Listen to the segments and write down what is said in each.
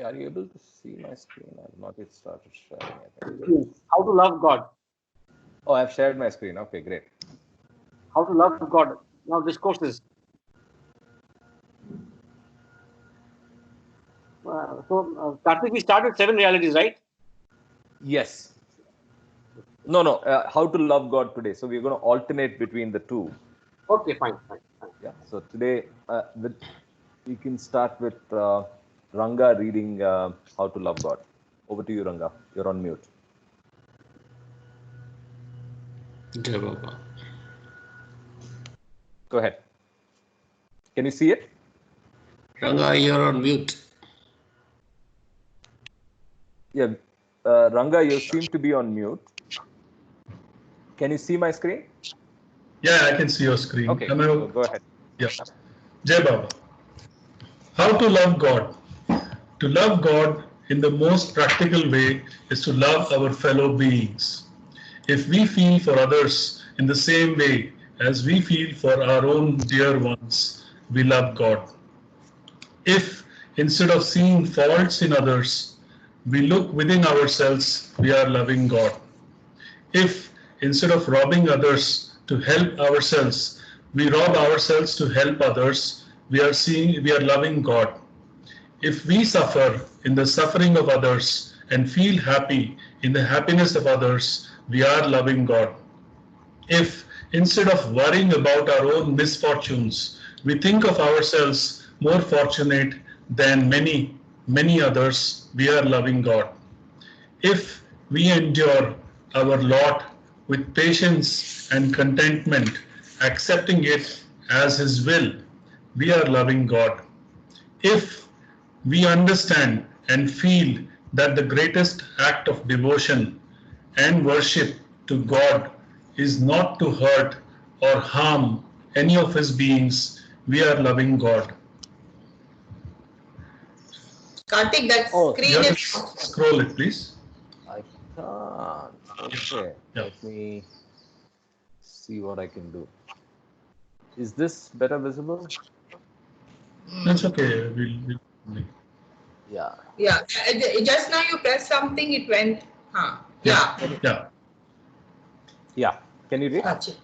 Are you able to see my screen? I've not yet started sharing, I think. How to love God. Oh, I've shared my screen. Okay, great. How to love God. Now discourses. Karthik, we start with 7 realities, right? Yes. No. How to love God today. So we're going to alternate between the two. Okay, fine. Yeah. So today, we can start with Ranga reading How to Love God. Over to you, Ranga. You're on mute. Jai Baba. Go ahead. Can you see it? Ranga, you're on mute. Yeah. Ranga, you seem to be on mute. Can you see my screen? Yeah, I can see your screen. Okay. So go ahead. Yeah. Jai Baba. How to love God? To love God in the most practical way is to love our fellow beings. If we feel for others in the same way as we feel for our own dear ones, we love God. If instead of seeing faults in others, we look within ourselves, we are loving God. If instead of robbing others to help ourselves, we rob ourselves to help others, we are loving God. If we suffer in the suffering of others and feel happy in the happiness of others, we are loving God. If instead of worrying about our own misfortunes, we think of ourselves more fortunate than many others, we are loving God. If we endure our lot with patience and contentment, accepting it as His will, we are loving God. If we understand and feel that the greatest act of devotion and worship to God is not to hurt or harm any of His beings, we are loving God. Karthik, that Oh, screen You have to is. scroll it, please. I can't. Okay. Yeah. Let me see what I can do. Is this better visible? That's okay. We'll Yeah. Yeah, just now you pressed something, it went. Huh. Yeah. Yeah. Yeah. Yeah. Can you read? Touch it.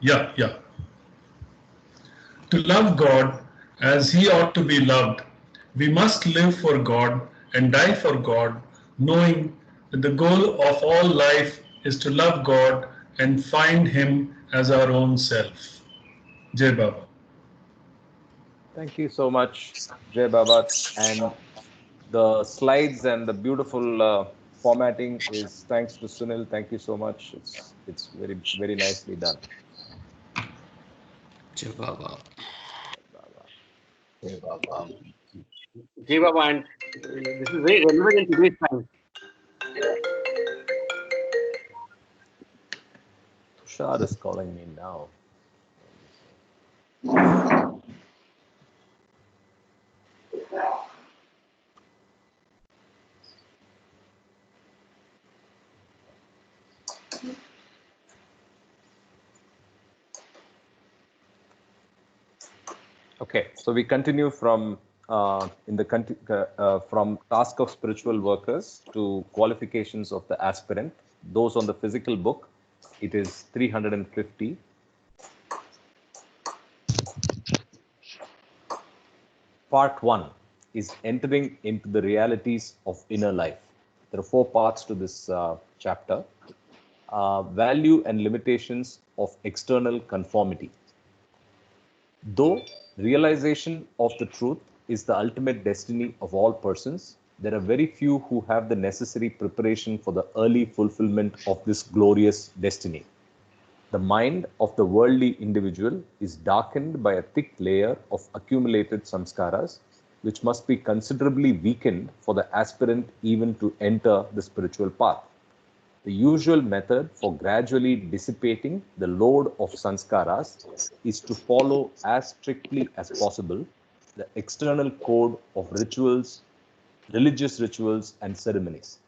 Yeah. To love God as He ought to be loved, we must live for God and die for God, knowing that the goal of all life is to love God and find Him as our own self. Jai Baba. Thank you so much, Jay Baba. And the slides and the beautiful formatting is thanks to Sunil. Thank you so much. It's very nicely done. Jai Baba. Jai Baba, and this is very relevant in today's time. Tushar is calling me now. Okay, so we continue from from task of spiritual workers to qualifications of the aspirant. Those on the physical book, it is 350. Part 1 is entering into the realities of inner life. There are 4 parts to this chapter. Value and limitations of external conformity. Though realization of the truth is the ultimate destiny of all persons, there are very few who have the necessary preparation for the early fulfillment of this glorious destiny. The mind of the worldly individual is darkened by a thick layer of accumulated samskaras, which must be considerably weakened for the aspirant even to enter the spiritual path. The usual method for gradually dissipating the load of sanskaras is to follow as strictly as possible the external code of rituals, religious rituals, and ceremonies.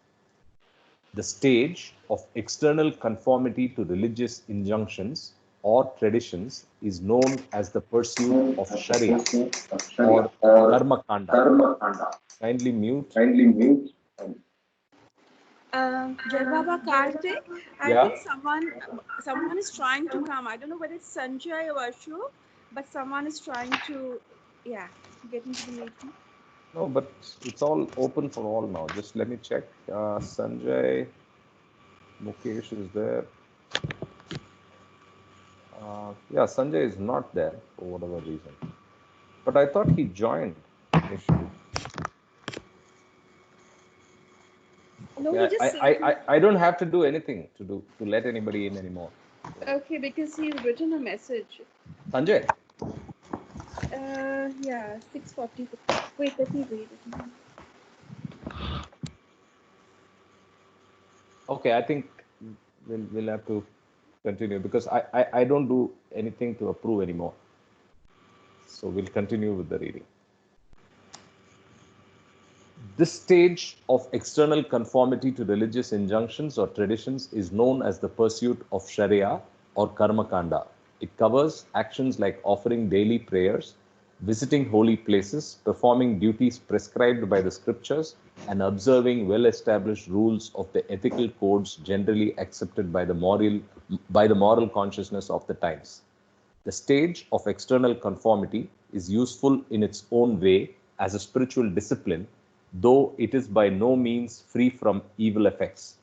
The stage of external conformity to religious injunctions or traditions is known as the pursuit of Sharia or Karma Kanda. Kindly mute. Jai Baba Karthik, I Yeah. think someone is trying to come. I don't know whether it's Sanjay or Ashu, but someone is trying to, get into the meeting. No, but it's all open for all now. Just let me check. Sanjay, Mukesh is there. Yeah, Sanjay is not there for whatever reason. But I thought he joined initially. No, Okay, he just I don't have to do anything to let anybody in anymore. Okay, because he's written a message. Sanjay. Yeah, 6:40. Wait, let me read it. Okay, I think we'll have to continue because I don't do anything to approve anymore. So we'll continue with the reading. This stage of external conformity to religious injunctions or traditions is known as the pursuit of Sharia or Karma Kanda. It covers actions like offering daily prayers, visiting holy places, performing duties prescribed by the scriptures, and observing well-established rules of the ethical codes generally accepted by the moral consciousness of the times. The stage of external conformity is useful in its own way as a spiritual discipline, though it is by no means free from evil effects.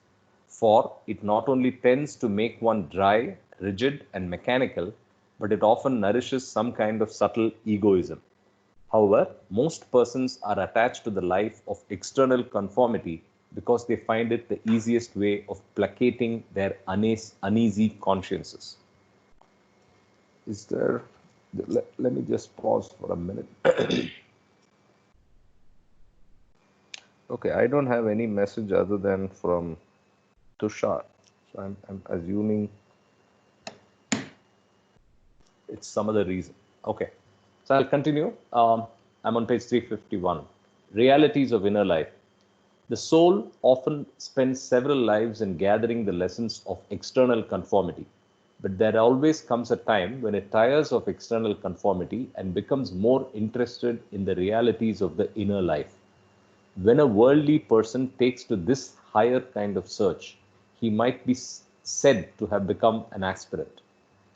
For it not only tends to make one dry, rigid, and mechanical, but it often nourishes some kind of subtle egoism. However, most persons are attached to the life of external conformity because they find it the easiest way of placating their uneasy consciences. Is there, let me just pause for a minute. Okay, I don't have any message other than from Tushar. So I'm assuming it's some other reason. Okay, so I'll continue. I'm on page 351. Realities of inner life. The soul often spends several lives in gathering the lessons of external conformity. But there always comes a time when it tires of external conformity and becomes more interested in the realities of the inner life. When a worldly person takes to this higher kind of search, he might be said to have become an aspirant.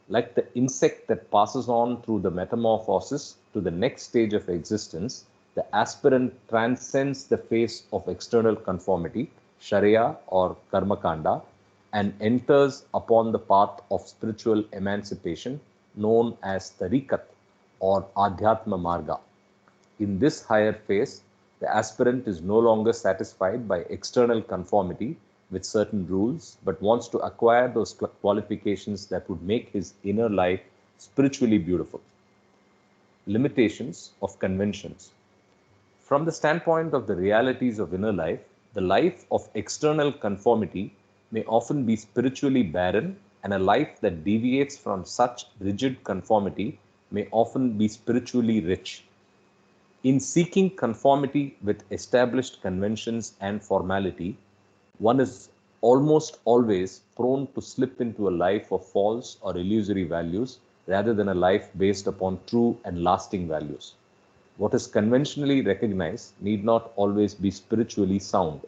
Like the insect that passes on through the metamorphosis to the next stage of existence, the aspirant transcends the phase of external conformity, Sharia or Karma Kanda, and enters upon the path of spiritual emancipation known as Tariqat or Adhyatma Marga. In this higher phase, the aspirant is no longer satisfied by external conformity with certain rules, but wants to acquire those qualifications that would make his inner life spiritually beautiful. Limitations of conventions. From the standpoint of the realities of inner life, the life of external conformity may often be spiritually barren, and a life that deviates from such rigid conformity may often be spiritually rich. In seeking conformity with established conventions and formality, one is almost always prone to slip into a life of false or illusory values rather than a life based upon true and lasting values. What is conventionally recognized need not always be spiritually sound.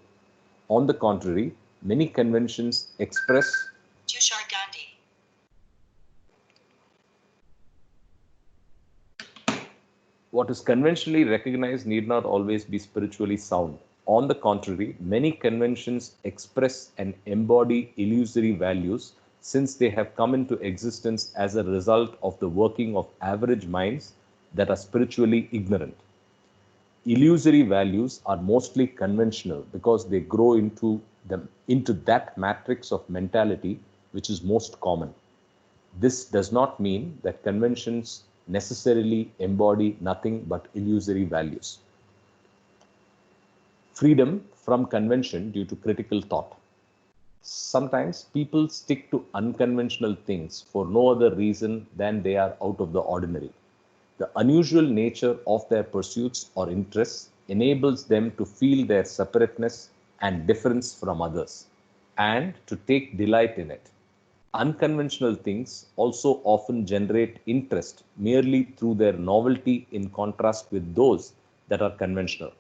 On the contrary, many conventions express Tushar Gandhi. What is conventionally recognized need not always be spiritually sound. On the contrary, many conventions express and embody illusory values since they have come into existence as a result of the working of average minds that are spiritually ignorant. Illusory values are mostly conventional because they grow into that matrix of mentality which is most common. This does not mean that conventions necessarily embody nothing but illusory values. Freedom from convention due to critical thought. Sometimes people stick to unconventional things for no other reason than they are out of the ordinary. The unusual nature of their pursuits or interests enables them to feel their separateness and difference from others and to take delight in it. Unconventional things also often generate interest merely through their novelty in contrast with those that are conventional.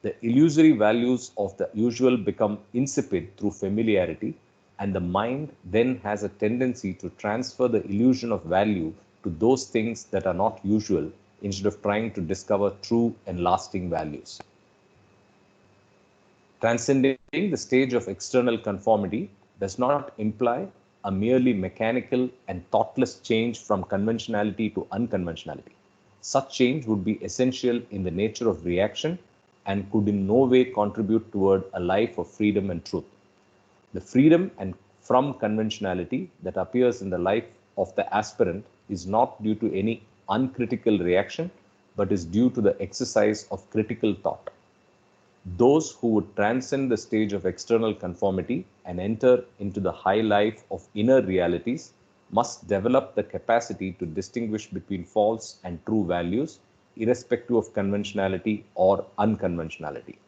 The illusory values of the usual become insipid through familiarity, and the mind then has a tendency to transfer the illusion of value to those things that are not usual instead of trying to discover true and lasting values. Transcending the stage of external conformity does not imply a merely mechanical and thoughtless change from conventionality to unconventionality. Such change would be essential in the nature of reaction and could in no way contribute toward a life of freedom and truth. The freedom and from conventionality that appears in the life of the aspirant is not due to any uncritical reaction, but is due to the exercise of critical thought. Those who would transcend the stage of external conformity and enter into the high life of inner realities must develop the capacity to distinguish between false and true values, irrespective of conventionality or unconventionality.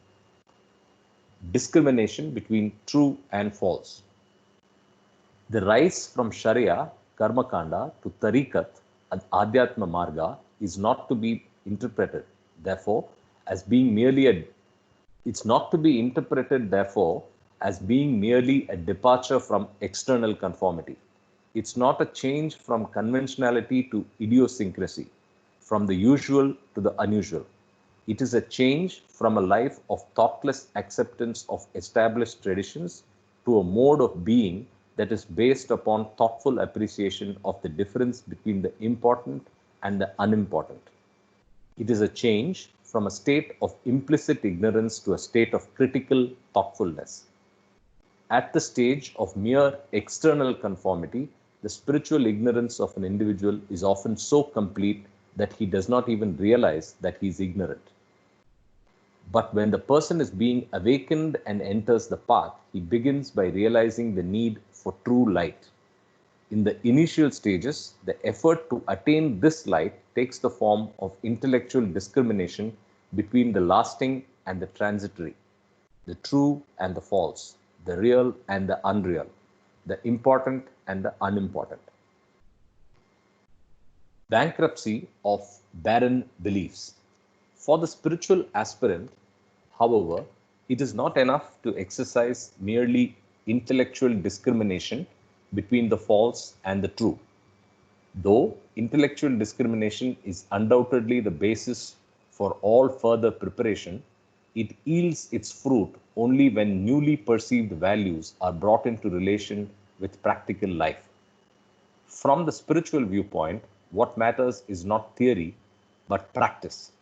Discrimination between true and false. The rise from Sharia, Karmakanda to Tariqat and Adhyatma Marga is not to be interpreted, therefore, as being merely a It's not to be interpreted, therefore, as being merely a departure from external conformity. It's not a change from conventionality to idiosyncrasy, from the usual to the unusual. It is a change from a life of thoughtless acceptance of established traditions to a mode of being that is based upon thoughtful appreciation of the difference between the important and the unimportant. It is a change from a state of implicit ignorance to a state of critical thoughtfulness. At the stage of mere external conformity, the spiritual ignorance of an individual is often so complete that he does not even realize that he is ignorant. But when the person is being awakened and enters the path, he begins by realizing the need for true light. In the initial stages, the effort to attain this light takes the form of intellectual discrimination between the lasting and the transitory, the true and the false, the real and the unreal, the important and the unimportant. Bankruptcy of barren beliefs. For the spiritual aspirant, however, it is not enough to exercise merely intellectual discrimination between the false and the true. Though intellectual discrimination is undoubtedly the basis for all further preparation, it yields its fruit only when newly perceived values are brought into relation with practical life. From the spiritual viewpoint, what matters is not theory, but practice.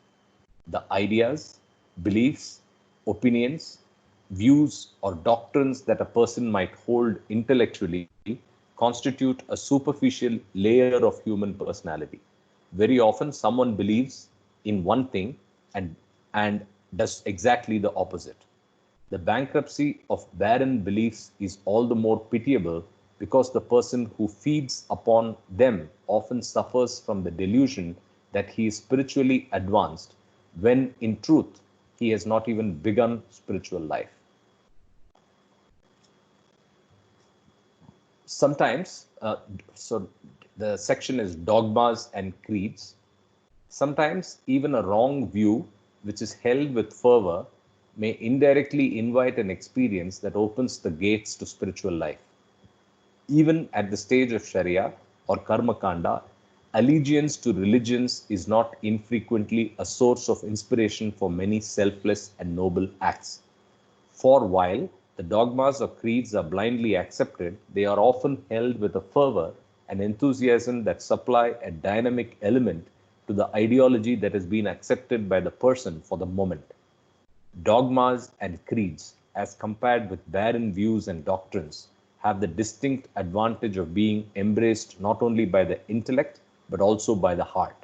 The ideas, beliefs, opinions, views, or doctrines that a person might hold intellectually constitute a superficial layer of human personality. Very often, someone believes in one thing and does exactly the opposite. The bankruptcy of barren beliefs is all the more pitiable because the person who feeds upon them often suffers from the delusion that he is spiritually advanced, when in truth he has not even begun spiritual life. Sometimes, so the section is dogmas and creeds. Sometimes even a wrong view, which is held with fervor, may indirectly invite an experience that opens the gates to spiritual life. Even at the stage of Sharia or Karma Kanda, allegiance to religions is not infrequently a source of inspiration for many selfless and noble acts. For while the dogmas or creeds are blindly accepted, they are often held with a fervor and enthusiasm that supply a dynamic element to the ideology that has been accepted by the person for the moment. Dogmas and creeds, as compared with barren views and doctrines, have the distinct advantage of being embraced not only by the intellect but also by the heart.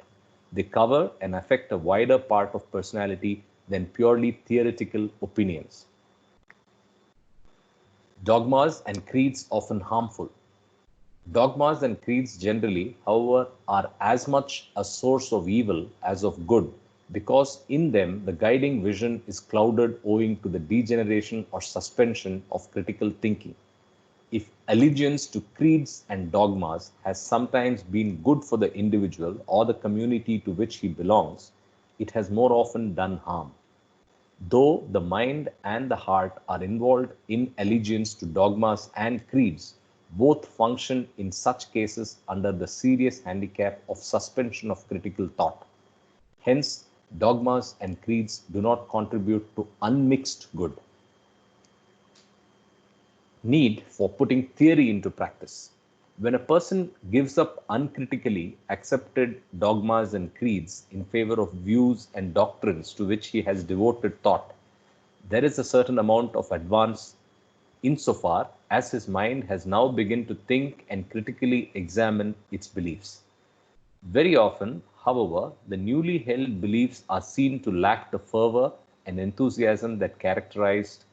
They cover and affect a wider part of personality than purely theoretical opinions. Dogmas and creeds often harmful. Dogmas and creeds generally, however, are as much a source of evil as of good, because in them the guiding vision is clouded owing to the degeneration or suspension of critical thinking. if allegiance to creeds and dogmas has sometimes been good for the individual or the community to which he belongs, it has more often done harm. Though the mind and the heart are involved in allegiance to dogmas and creeds, both function in such cases under the serious handicap of suspension of critical thought. Hence, dogmas and creeds do not contribute to unmixed good. Need for putting theory into practice. When a person gives up uncritically accepted dogmas and creeds in favor of views and doctrines to which he has devoted thought, there is a certain amount of advance insofar as his mind has now begun to think and critically examine its beliefs. Very often, however, the newly held beliefs are seen to lack the fervor and enthusiasm that characterized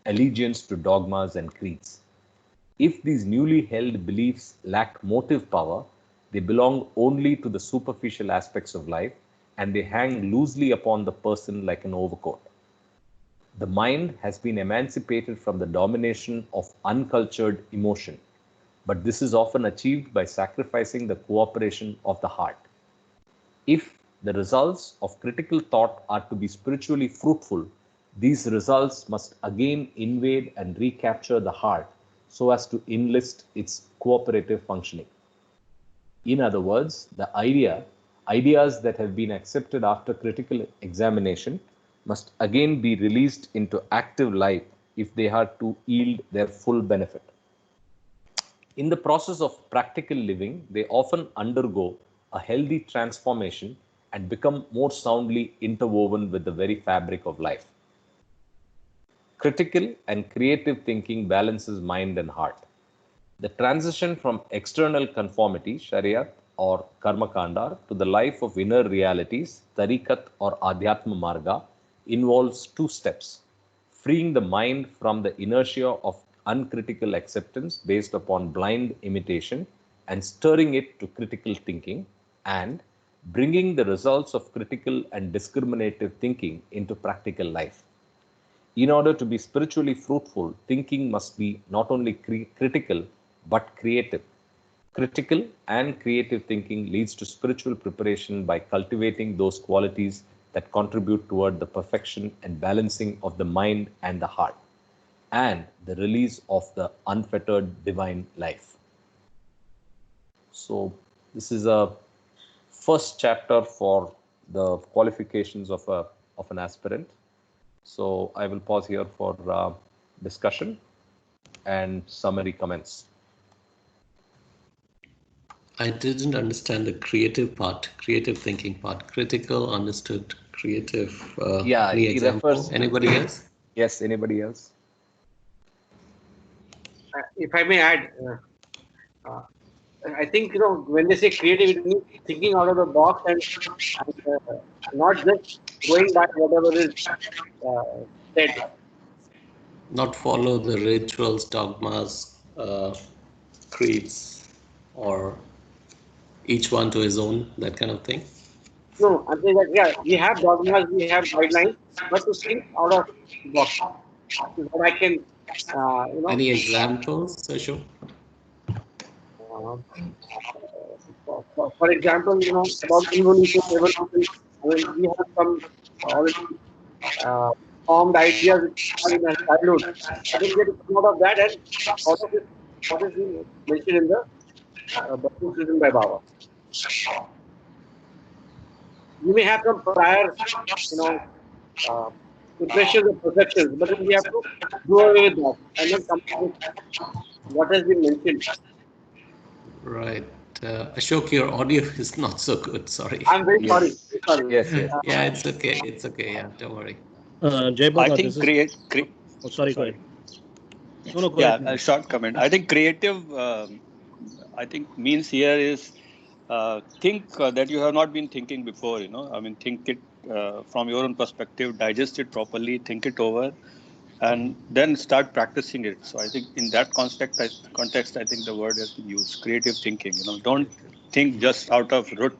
allegiance to dogmas and creeds. If these newly held beliefs lack motive power, they belong only to the superficial aspects of life and they hang loosely upon the person like an overcoat. The mind has been emancipated from the domination of uncultured emotion, but this is often achieved by sacrificing the cooperation of the heart. If the results of critical thought are to be spiritually fruitful, these results must again invade and recapture the heart so as to enlist its cooperative functioning. In other words, the ideas that have been accepted after critical examination must again be released into active life if they are to yield their full benefit. In the process of practical living, they often undergo a healthy transformation and become more soundly interwoven with the very fabric of life. Critical and creative thinking balances mind and heart. The transition from external conformity, Shariat or Karma Kanda, to the life of inner realities, Tariqat or Adhyatma Marga, involves two steps: freeing the mind from the inertia of uncritical acceptance based upon blind imitation and stirring it to critical thinking, and bringing the results of critical and discriminative thinking into practical life. In order to be spiritually fruitful, thinking must be not only critical but creative. Critical and creative thinking leads to spiritual preparation by cultivating those qualities that contribute toward the perfection and balancing of the mind and the heart, and the release of the unfettered divine life. So, this is a first chapter for the qualifications of an aspirant. So, I will pause here for discussion and summary comments. I didn't understand the creative part, creative thinking part. Critical, understood. Creative. Yeah, any he example? refers to- Anybody else? Yes, anybody else? If I may add, I think when they say creativity, thinking out of the box and not just going by whatever is said. Not follow the rituals, dogmas, creeds, or each one to his own, that kind of thing. No, I'm saying that we have dogmas, we have guidelines, but to think out of the box is what I can, Any examples, Ashok? For example, about evolution. I mean, we have some already formed ideas in our childhood. I think we have to come out of that and out of it, what is being mentioned in the book written by Baba. You may have some prior, impressions or perceptions, but then we have to do away with that and then come up with what has been mentioned. Right. Ashok, your audio is not so good. Sorry. I'm very sorry. Sorry. Yes, yes. Yeah, it's okay. It's okay. Yeah, don't worry. Jai Baba, I think Oh, sorry, go ahead. No, go yeah, ahead. a short comment. I think creative, I think means here is think that you have not been thinking before, I mean, think it from your own perspective, digest it properly, think it over, and then start practicing it. So I think in that context, I think the word has been used, creative thinking. Don't think just out of rote,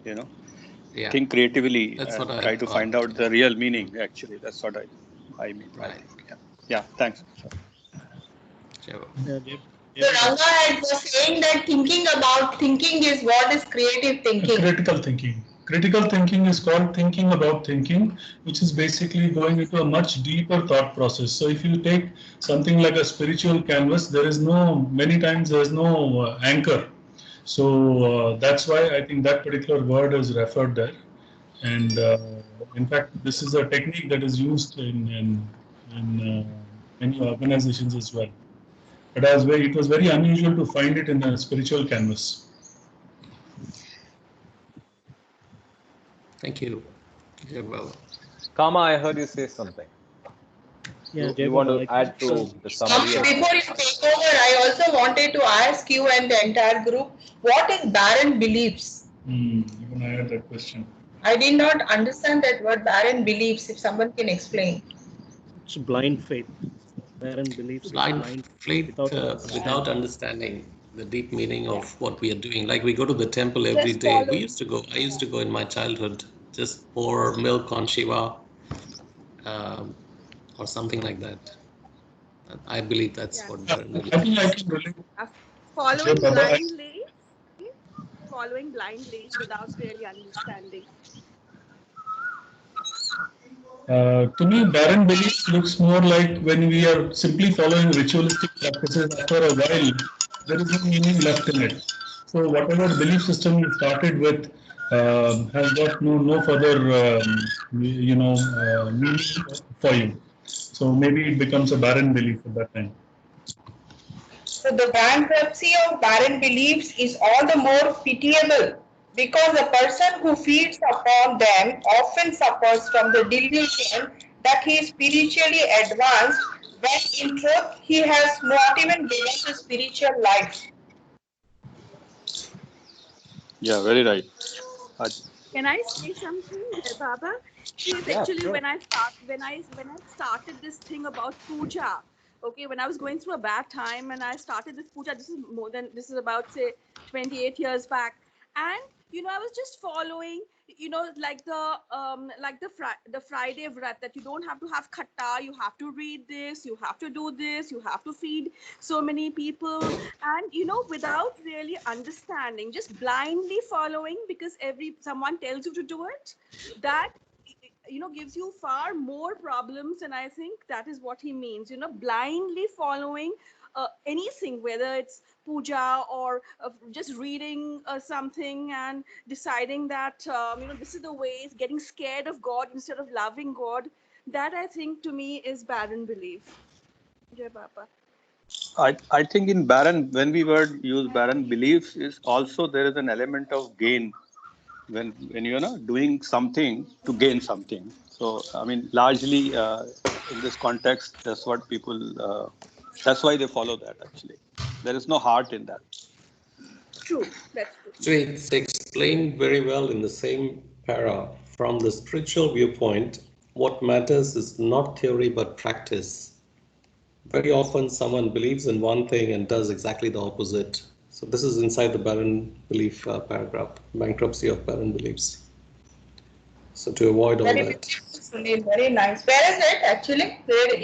Yeah. think creatively That's and what I try to thought, find out yeah. the real meaning. Actually, that's what I mean. I Right. think. Yeah. Thanks. So Ranga was saying that thinking is what is creative thinking. Critical thinking. Critical thinking is called thinking about thinking, which is basically going into a much deeper thought process. So if you take something like a spiritual canvas, many times there is no anchor. So that's why I think that particular word is referred there. And in fact, this is a technique that is used in many organizations as well. But it was very unusual to find it in a spiritual canvas. Thank you. Well, Kama, I heard you say something. Yeah, You want to add to the summary? Before you take over, I also wanted to ask you and the entire group, what is barren beliefs? You want to add that question? I did not understand that word barren beliefs. If someone can explain. it's blind faith. Barren beliefs. blind faith without understanding the deep meaning of what we are doing. Like we go to the temple every day. I used to go in my childhood, just pour milk on Shiva or something like that. I believe that's what barren belief. I think I can relate. Following blindly without really understanding. To me, barren belief looks more like when we are simply following ritualistic practices. After a while, there is no meaning left in it. So whatever belief system you started with has got no further meaning for you. So maybe it becomes a barren belief at that time. So the bankruptcy of barren beliefs is all the more pitiable because the person who feeds upon them often suffers from the delusion that he is spiritually advanced when in truth he has not even begun the spiritual life. Yeah, very right. Can I say something, Baba? See, actually, when I started this thing about puja, okay, when I was going through a bad time and I started this puja, this is about say 28 years back, and I was just following, like the Friday Vrat, that you don't have to have khatta, you have to read this, you have to do this, you have to feed so many people, and without really understanding, just blindly following because someone tells you to do it, that gives you far more problems. And I think that is what he means, blindly following anything, whether it's puja or just reading something and deciding that this is the way, getting scared of God instead of loving God. That, I think, to me is barren belief. Jai Baba. I think in when we use barren beliefs, is also there is an element of gain when you're doing something to gain something. So I mean, largely in this context, that's what people. That's why they follow that. Actually, there is no heart in that. True, that's true. So it's explained very well in the same para. From the spiritual viewpoint, what matters is not theory but practice. Very often someone believes in one thing and does exactly the opposite. So this is inside the barren belief paragraph, bankruptcy of barren beliefs. So to avoid all that. Sunil, very nice. Where is it actually?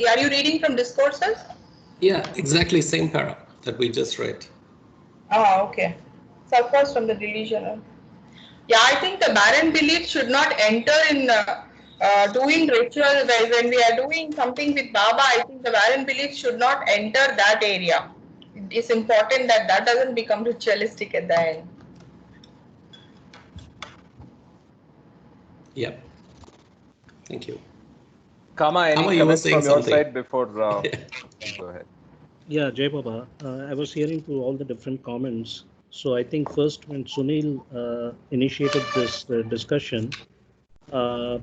Are you reading from discourses? Yeah, exactly same para that we just read. Oh, okay. Suffers from the delusion. Yeah, I think the barren belief should not enter in doing ritual. When we are doing something with Baba, I think the barren belief should not enter that area. It is important that doesn't become ritualistic at the end. Yep. Thank you. Kama, any comments from your side before? Go ahead. Yeah, Jai Baba, I was hearing to all the different comments. So I think first when Sunil initiated this discussion,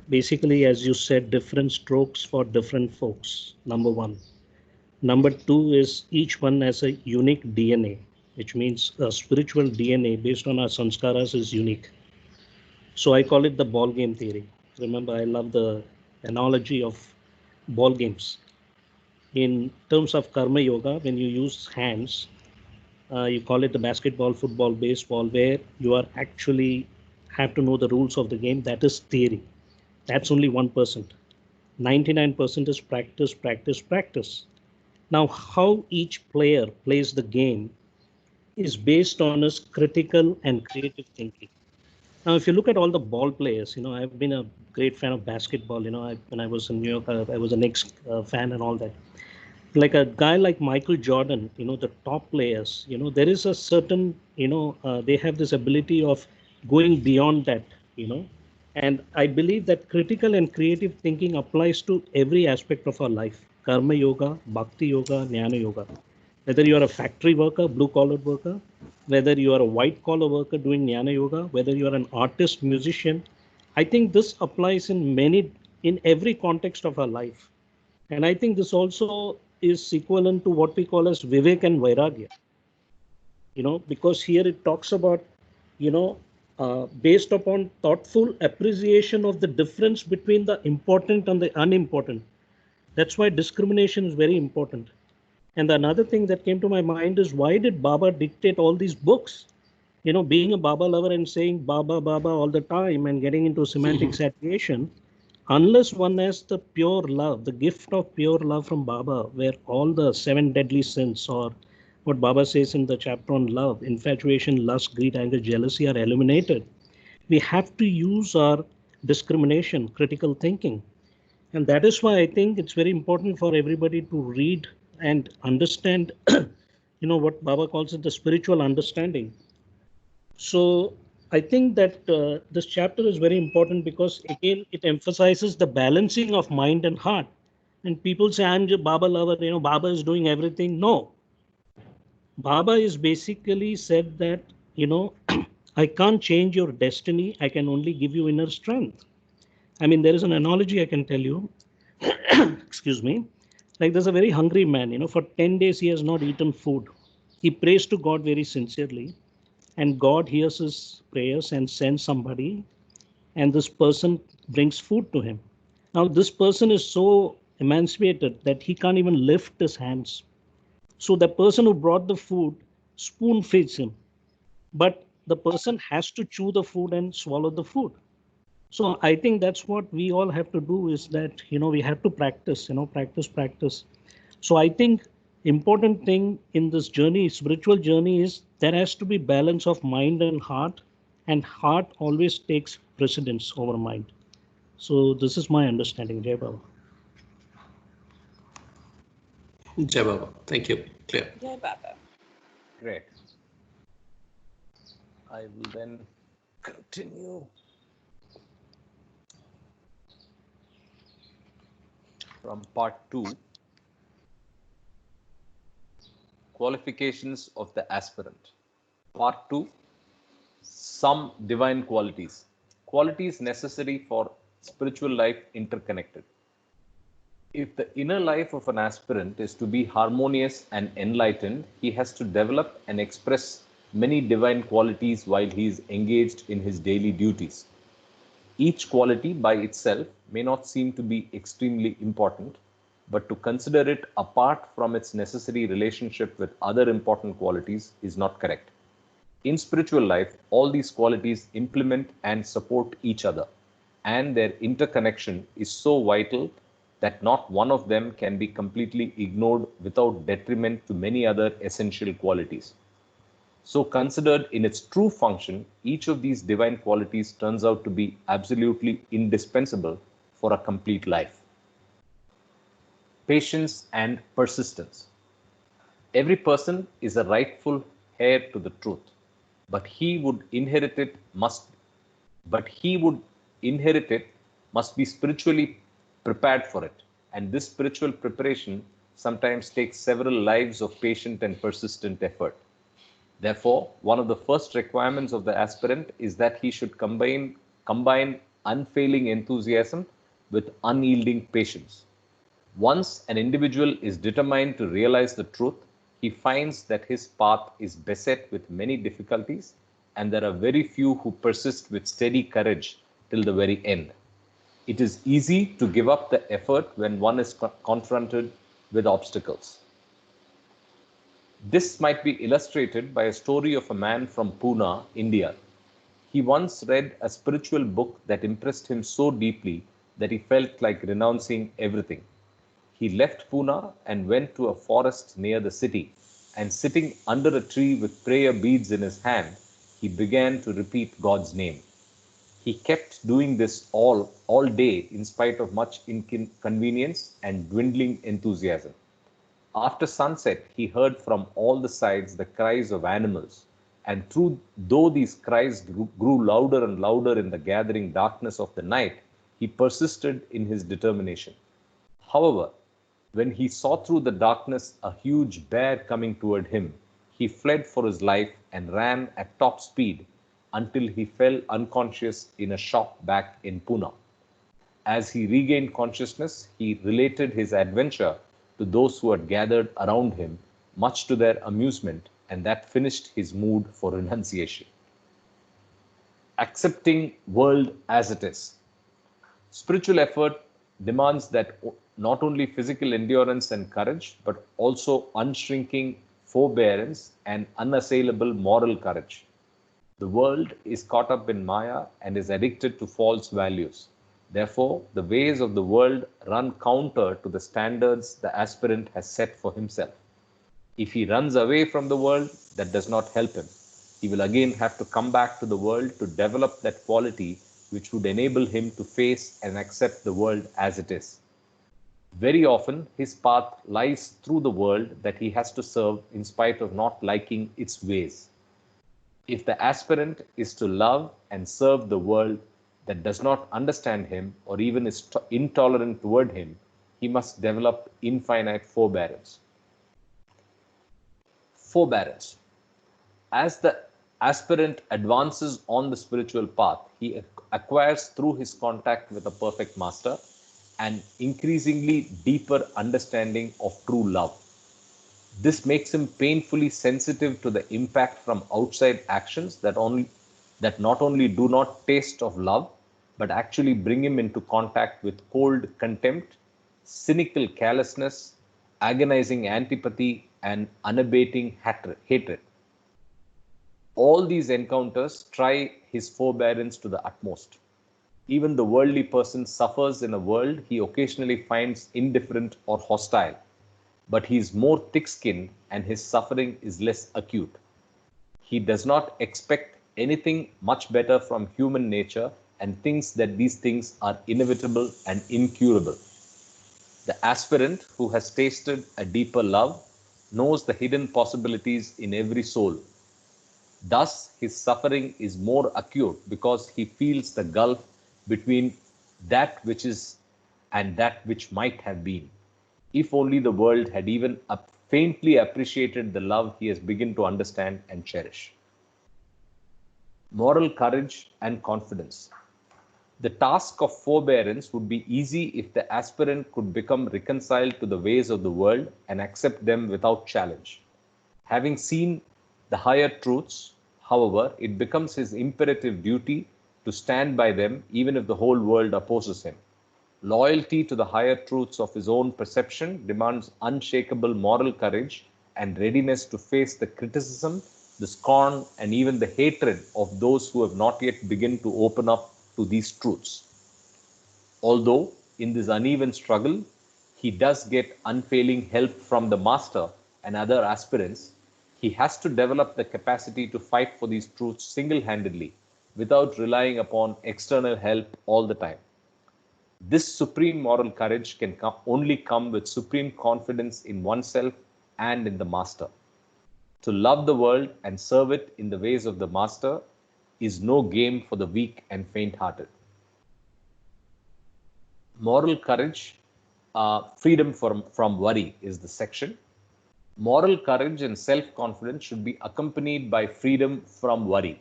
basically, as you said, different strokes for different folks, number one. Number two is each one has a unique DNA, which means a spiritual DNA based on our sanskaras is unique. So I call it the ball game theory. Remember, I love the analogy of ball games. In terms of karma yoga, when you use hands, you call it the basketball, football, baseball, where you are actually have to know the rules of the game. That is theory. That's only 1%. 99% is practice, practice, practice. Now, how each player plays the game is based on his critical and creative thinking. Now, if you look at all the ball players, I've been a great fan of basketball. When I was in New York, I was a Knicks fan and all that. Like a guy like Michael Jordan, the top players, there is a certain, they have this ability of going beyond that, you know. And I believe that critical and creative thinking applies to every aspect of our life. Karma yoga, bhakti yoga, jnana yoga. Whether you are a factory worker, blue collar worker, whether you are a white collar worker doing jnana yoga, whether you are an artist, musician, I think this applies in every context of our life. And I think this also is equivalent to what we call as Vivek and Vairagya, because here it talks about, based upon thoughtful appreciation of the difference between the important and the unimportant. That's why discrimination is very important. And another thing that came to my mind is, why did Baba dictate all these books? Being a Baba lover and saying Baba, Baba all the time and getting into semantic saturation, unless one has the pure love, the gift of pure love from Baba, where all the 7 deadly sins, or what Baba says in the chapter on love, infatuation, lust, greed, anger, jealousy, are eliminated, we have to use our discrimination, critical thinking. And that is why I think it's very important for everybody to read and understand, what Baba calls it the spiritual understanding. So I think that this chapter is very important because, again, it emphasizes the balancing of mind and heart. And people say, I'm just Baba lover, Baba is doing everything. No. Baba is basically said that, I can't change your destiny. I can only give you inner strength. I mean, there is an analogy I can tell you. Excuse me. Like, there's a very hungry man, for 10 days he has not eaten food. He prays to God very sincerely, and God hears his prayers and sends somebody, and this person brings food to him. Now, this person is so emancipated that he can't even lift his hands. So the person who brought the food spoon feeds him, but the person has to chew the food and swallow the food. So I think that's what we all have to do, is that, we have to practice, practice. So I think important thing in this journey, spiritual journey, is there has to be balance of mind and heart always takes precedence over mind. So this is my understanding. Jai Baba. Jai Baba. Thank you. Clear. Jai Baba. Great. I will then continue from part 2, qualifications of the aspirant. Part 2, some divine qualities. Qualities necessary for spiritual life interconnected. If the inner life of an aspirant is to be harmonious and enlightened, he has to develop and express many divine qualities while he is engaged in his daily duties. Each quality by itself may not seem to be extremely important, but to consider it apart from its necessary relationship with other important qualities is not correct. In spiritual life, all these qualities implement and support each other, and their interconnection is so vital that not one of them can be completely ignored without detriment to many other essential qualities. So considered in its true function, each of these divine qualities turns out to be absolutely indispensable for a complete life. Patience and persistence. Every person is a rightful heir to the truth, but he would inherit it must be spiritually prepared for it, and this spiritual preparation sometimes takes several lives of patient and persistent effort. Therefore, one of the first requirements of the aspirant is that he should combine unfailing enthusiasm with unyielding patience. Once an individual is determined to realize the truth, he finds that his path is beset with many difficulties, and there are very few who persist with steady courage till the very end. It is easy to give up the effort when one is confronted with obstacles. This might be illustrated by a story of a man from Pune, India. He once read a spiritual book that impressed him so deeply that he felt like renouncing everything. He left Pune and went to a forest near the city, and sitting under a tree with prayer beads in his hand, he began to repeat God's name. He kept doing this all day in spite of much inconvenience and dwindling enthusiasm. After sunset, he heard from all the sides the cries of animals, and though these cries grew louder and louder in the gathering darkness of the night, he persisted in his determination. However, when he saw through the darkness a huge bear coming toward him, he fled for his life and ran at top speed until he fell unconscious in a shop back in Pune. As he regained consciousness, he related his adventure to those who had gathered around him, much to their amusement, and that finished his mood for renunciation. Accepting world as it is. Spiritual effort demands that not only physical endurance and courage, but also unshrinking forbearance and unassailable moral courage. The world is caught up in Maya and is addicted to false values. Therefore, the ways of the world run counter to the standards the aspirant has set for himself. If he runs away from the world, that does not help him. He will again have to come back to the world to develop that quality which would enable him to face and accept the world as it is. Very often, his path lies through the world that he has to serve in spite of not liking its ways. If the aspirant is to love and serve the world that does not understand him or even is intolerant toward him, he must develop infinite forbearance. Forbearance. As the aspirant advances on the spiritual path, he acquires through his contact with a perfect master an increasingly deeper understanding of true love. This makes him painfully sensitive to the impact from outside actions that not only do not taste of love, but actually bring him into contact with cold contempt, cynical callousness, agonizing antipathy, and unabating hatred. All these encounters try his forbearance to the utmost. Even the worldly person suffers in a world he occasionally finds indifferent or hostile, but he is more thick-skinned and his suffering is less acute. He does not expect anything much better from human nature and thinks that these things are inevitable and incurable. The aspirant who has tasted a deeper love knows the hidden possibilities in every soul. Thus, his suffering is more acute because he feels the gulf between that which is and that which might have been. If only the world had even faintly appreciated the love he has begun to understand and cherish. Moral courage and confidence. The task of forbearance would be easy if the aspirant could become reconciled to the ways of the world and accept them without challenge. Having seen the higher truths, however, it becomes his imperative duty to stand by them even if the whole world opposes him. Loyalty to the higher truths of his own perception demands unshakable moral courage and readiness to face the criticism, the scorn, and even the hatred of those who have not yet begun to open up to these truths. Although in this uneven struggle, he does get unfailing help from the master and other aspirants, he has to develop the capacity to fight for these truths single-handedly without relying upon external help all the time. This supreme moral courage can only come with supreme confidence in oneself and in the master. To love the world and serve it in the ways of the master is no game for the weak and faint-hearted. Moral courage, freedom from worry is the section. Moral courage and self-confidence should be accompanied by freedom from worry.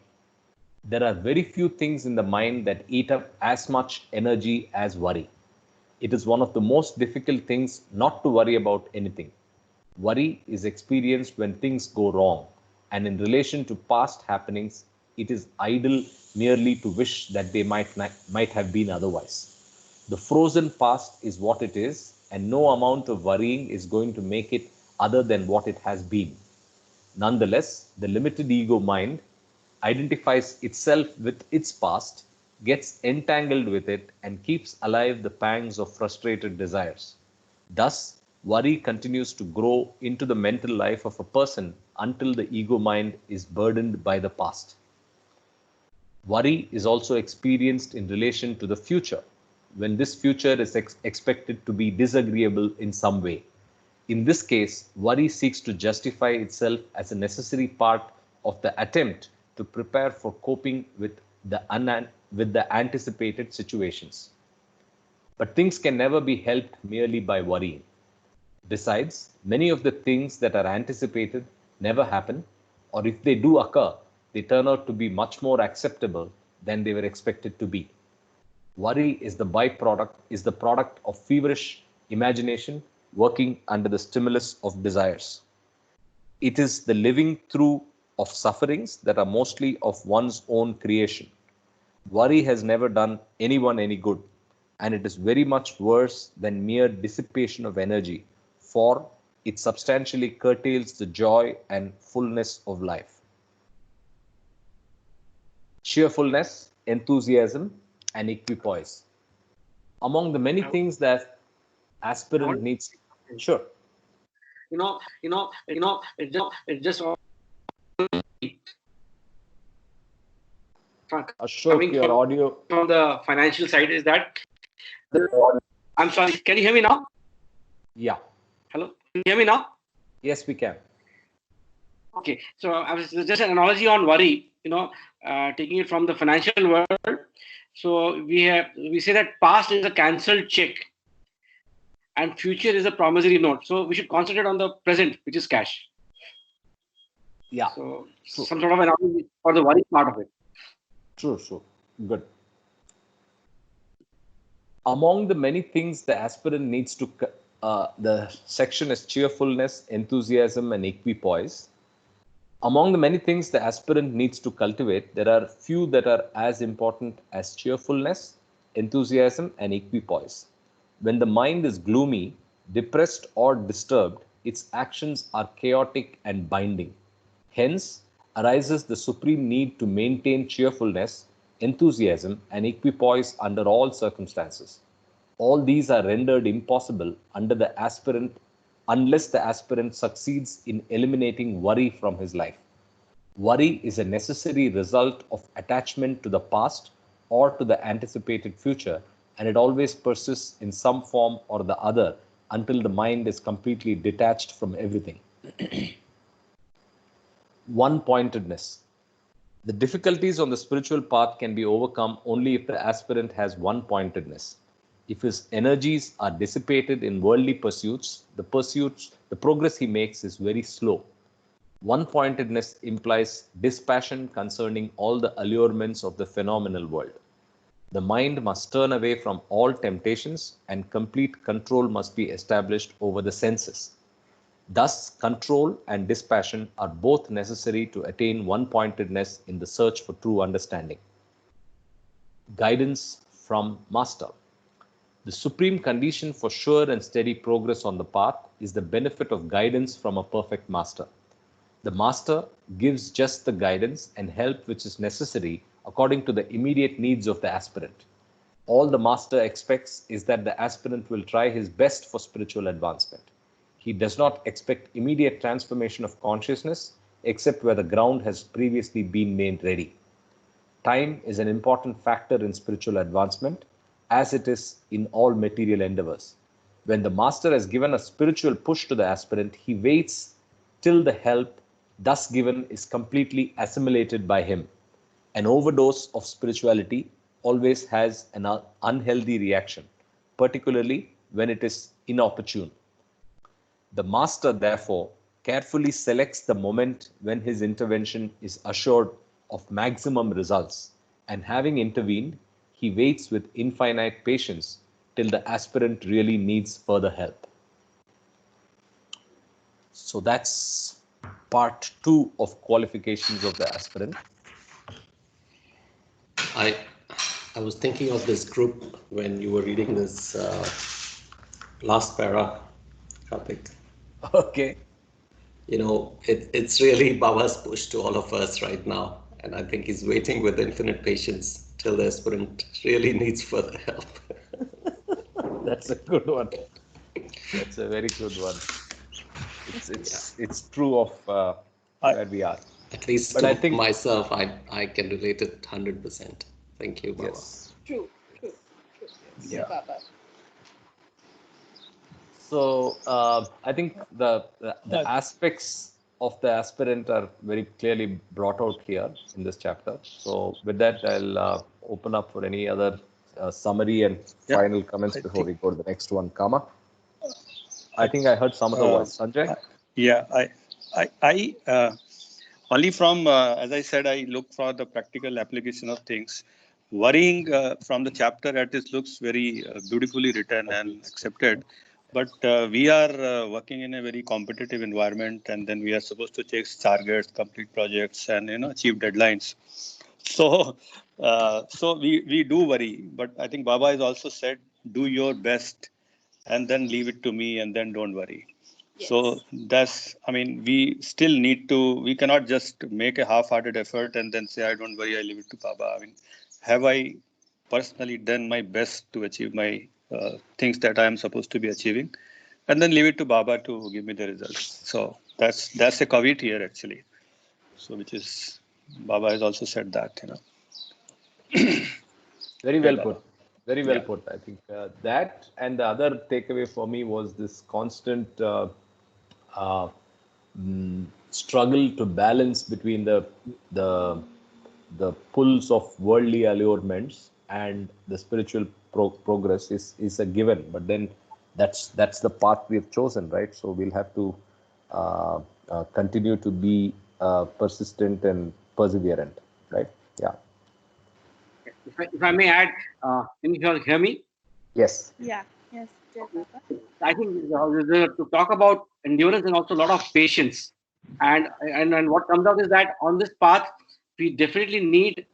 There are very few things in the mind that eat up as much energy as worry. It is one of the most difficult things not to worry about anything. Worry is experienced when things go wrong, and in relation to past happenings, it is idle merely to wish that they might have been otherwise. The frozen past is what it is, and no amount of worrying is going to make it other than what it has been. Nonetheless, the limited ego mind identifies itself with its past, gets entangled with it, and keeps alive the pangs of frustrated desires. Thus, worry continues to grow into the mental life of a person until the ego mind is burdened by the past. Worry is also experienced in relation to the future, when this future is expected to be disagreeable in some way. In this case, worry seeks to justify itself as a necessary part of the attempt to prepare for coping with the anticipated situations. But things can never be helped merely by worrying. Besides, many of the things that are anticipated never happen, or if they do occur, they turn out to be much more acceptable than they were expected to be. Worry is the product of feverish imagination working under the stimulus of desires. It is the living through of sufferings that are mostly of one's own creation. Worry has never done anyone any good, and it is very much worse than mere dissipation of energy, for it substantially curtails the joy and fullness of life. Cheerfulness, enthusiasm, and equipoise. Among the many things that aspirant needs. Sure. It's just Ashok, your audio from the financial side is that I'm sorry, can you hear me now? Yeah. Hello, can you hear me now? Yes, we can. Okay, so I was just an analogy on worry, taking it from the financial world. So we say that past is a cancelled check and future is a promissory note. So we should concentrate on the present, which is cash. Yeah. So some sort of analogy for the worry part of it. True. Good. Among the many things the aspirant needs to, the section is cheerfulness, enthusiasm, and equipoise. Among the many things the aspirant needs to cultivate, there are few that are as important as cheerfulness, enthusiasm, and equipoise. When the mind is gloomy, depressed, or disturbed, its actions are chaotic and binding. Hence arises the supreme need to maintain cheerfulness, enthusiasm, and equipoise under all circumstances. All these are rendered impossible under the aspirant unless the aspirant succeeds in eliminating worry from his life. Worry is a necessary result of attachment to the past or to the anticipated future, and it always persists in some form or the other until the mind is completely detached from everything. One-pointedness. The difficulties on the spiritual path can be overcome only if the aspirant has one-pointedness. If his energies are dissipated in worldly pursuits, the progress he makes is very slow. One-pointedness implies dispassion concerning all the allurements of the phenomenal world. The mind must turn away from all temptations, and complete control must be established over the senses. Thus, control and dispassion are both necessary to attain one-pointedness in the search for true understanding. Guidance from Master. The supreme condition for sure and steady progress on the path is the benefit of guidance from a perfect master. The master gives just the guidance and help which is necessary according to the immediate needs of the aspirant. All the master expects is that the aspirant will try his best for spiritual advancement. He does not expect immediate transformation of consciousness except where the ground has previously been made ready. Time is an important factor in spiritual advancement, as it is in all material endeavors. When the master has given a spiritual push to the aspirant, he waits till the help thus given is completely assimilated by him. An overdose of spirituality always has an unhealthy reaction, particularly when it is inopportune. The master, therefore, carefully selects the moment when his intervention is assured of maximum results, and having intervened, he waits with infinite patience till the aspirant really needs further help. So that's part 2 of qualifications of the aspirant. I was thinking of this group when you were reading this last para, Karthik. Okay. It's really Baba's push to all of us right now. And I think he's waiting with infinite patience till the aspirant really needs further help. That's a good one. That's a very good one. It's true of where we are. At least But to I think myself, I can relate it 100%. Thank you, Baba. yes. True. Yeah. Baba. So I think the aspects of the aspirant are very clearly brought out here in this chapter. So with that, I'll open up for any other summary and final comments before we go to the next one. Kama, I think I heard some of the voice. Sanjay? Yeah, I only from, as I said, I look for the practical application of things. Worrying from the chapter at this looks very beautifully written and accepted. But we are working in a very competitive environment, and then we are supposed to chase targets, complete projects, and achieve deadlines. So, so we do worry. But I think Baba has also said, do your best, and then leave it to me, and then don't worry. Yes. So that's, I mean, we still need to, we cannot just make a half-hearted effort and then say, I don't worry, I leave it to Baba. I mean, have I personally done my best to achieve my things that I am supposed to be achieving? And then leave it to Baba to give me the results. So that's a caveat here actually. So which is, Baba has also said that, Very well put. Baba. Very well Yeah. put. I think that, and the other takeaway for me was this constant uh, struggle to balance between the pulls of worldly allurements and the spiritual progress is a given. But then that's the path we have chosen, right? So we'll have to continue to be persistent and perseverant, right? Yeah. If I may add, can you hear me? Yes. Yeah. Yes. Jai Baba. I think to talk about endurance and also a lot of patience. And what comes out is that on this path, we definitely need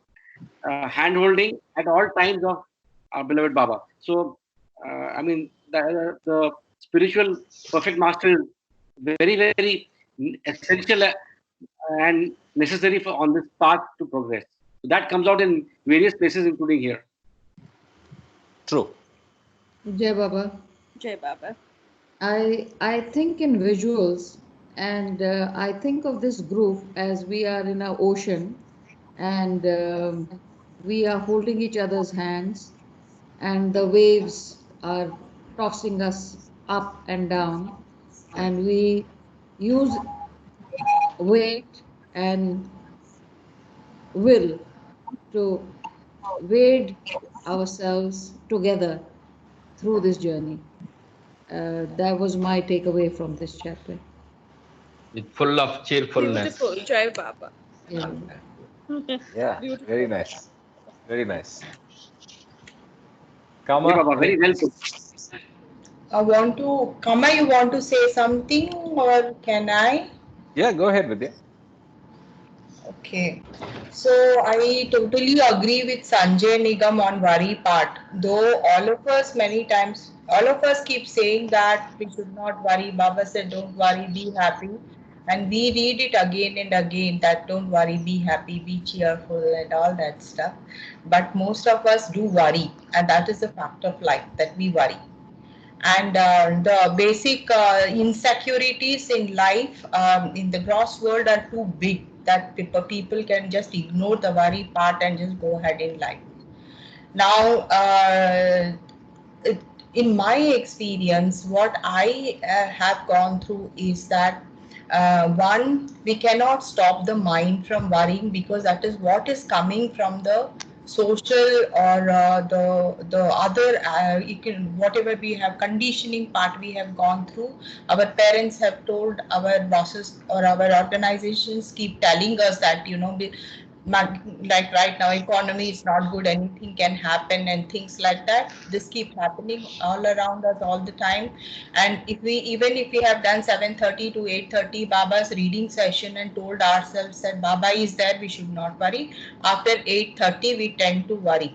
hand-holding at all times of our beloved Baba. So, I mean, the spiritual perfect master is very, very essential and necessary for on this path to progress. So that comes out in various places, including here. True. Jai Baba. Jai Baba. I think in visuals, and I think of this group as we are in an ocean, and we are holding each other's hands, and the waves are tossing us up and down, and we use weight and will to wade ourselves together through this journey. That was my takeaway from this chapter. With full of cheerfulness. Beautiful. Jai Baba. Yeah. Yeah. Beautiful. Very nice. Very nice. Yeah, Kama, Baba, very well put. Kama, you want to say something or can I? yeah, go ahead, Vidya. Okay. So I totally agree with Sanjay Nigam on worry part. Though all of us many times, all of us keep saying that we should not worry. Baba said, don't worry, be happy. And we read it again and again that don't worry, be happy, be cheerful and all that stuff. But most of us do worry. And that is the fact of life that we worry. And the basic insecurities in life in the gross world are too big that people can just ignore the worry part and just go ahead in life. Now, in my experience, what I have gone through is that one, we cannot stop the mind from worrying because that is what is coming from the social or the other whatever we have conditioning part we have gone through. Our parents have told, our bosses or our organizations keep telling us that like right now economy is not good, anything can happen and things like that. This keeps happening all around us all the time. And if we have done 7:30 to 8:30 Baba's reading session and told ourselves that Baba is there, we should not worry, after 8:30 we tend to worry.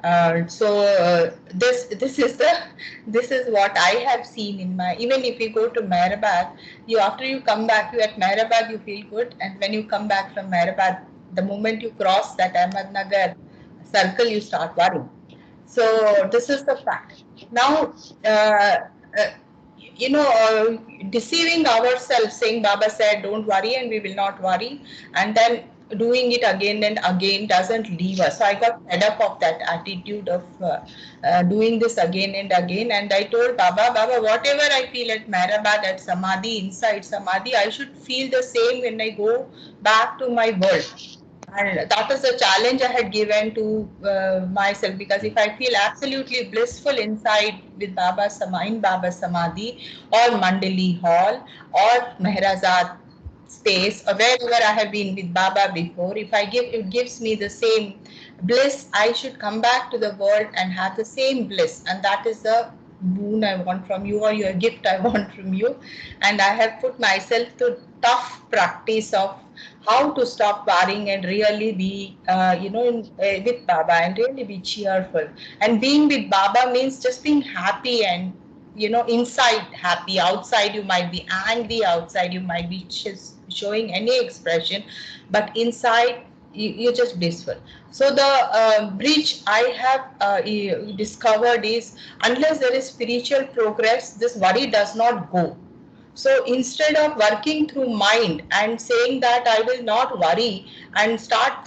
This is what I have seen in my, even if you go to Mehrabad, after you come back, you at Mehrabad you feel good, and when you come back from Mehrabad, the moment you cross that Ahmednagar circle, you start worrying. So this is the fact. Now, deceiving ourselves, saying Baba said, don't worry and we will not worry. And then doing it again and again doesn't leave us. So I got fed up of that attitude of doing this again and again. And I told Baba, whatever I feel at Mehrabad, at Samadhi, inside Samadhi, I should feel the same when I go back to my world. And that is a challenge I had given to myself, because if I feel absolutely blissful inside with in Baba Samadhi or Mandali Hall or Mehrazad space or wherever I have been with Baba before, it gives me the same bliss, I should come back to the world and have the same bliss. And that is the boon I want from you, or your gift I want from you. And I have put myself to tough practice of how to stop worrying and really be, with Baba and really be cheerful. And being with Baba means just being happy and, inside happy. Outside you might be angry, outside you might be just showing any expression, but inside you're just blissful. So the bridge I have discovered is, unless there is spiritual progress, this worry does not go. So instead of working through mind and saying that I will not worry and stopping